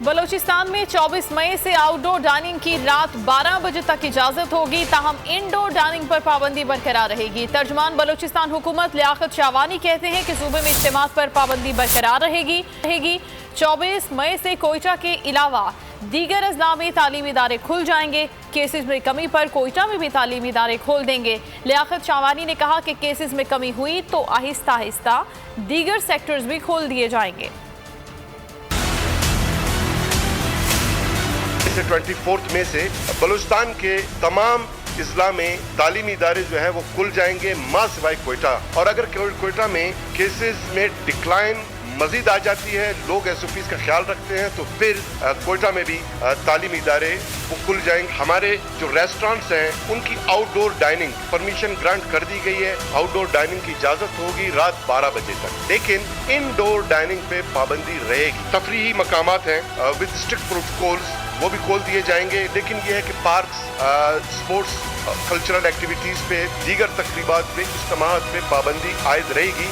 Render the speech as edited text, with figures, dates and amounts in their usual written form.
बलूचिस्तान में 24 मई से outdoor dining की रात 12 बजे तक इजाजत होगी, ताहम इंडोर डाइनिंग पर पाबंदी बरकरार रहेगी। तर्जमान बलूचिस्तान हुकूमत लियाकत शावानी कहते हैं कि सूबे में इज्तिमात पर पाबंदी बरकरार रहेगी। 24 मई से कोयटा के अलावा दीगर अजला में तालीमी इदारे खुल जाएंगे। केसेस में कमी पर कोयटा में भी तालीमी इदारे खोल देंगे। लियाकत शावानी ने कहा कि केसेस में कमी हुई तो आहिस्ता आहिस्ता दीगर सेक्टर्स भी खोल दिए जाएंगे। 24 मई से बलूचिस्तान के तमाम इस्लाम में तालीमी इदारे जो हैं वो खुल जाएंगे, मां सिवाय कोयटा। और अगर कोयटा में केसेस में डिक्लाइन मजीद आ जाती है, लोग SOPs का ख्याल रखते हैं, तो फिर कोयटा में भी तालीमी इदारे वो खुल जाएंगे। हमारे जो रेस्टोरेंट्स हैं उनकी आउटडोर डाइनिंग परमिशन ग्रांट कर दी गई है। आउटडोर डाइनिंग की इजाजत होगी रात 12 बजे तक, लेकिन इनडोर डाइनिंग पे पाबंदी रहेगी। तफरीही मकामात हैं विद स्ट्रिक्ट प्रोटोकॉल्स वो भी खोल दिए जाएंगे, लेकिन यह है कि पार्क्स, स्पोर्ट्स, कल्चरल एक्टिविटीज़ पे, दीगर तकरीबात पे, इज्तिमात पे पाबंदी आयद रहेगी।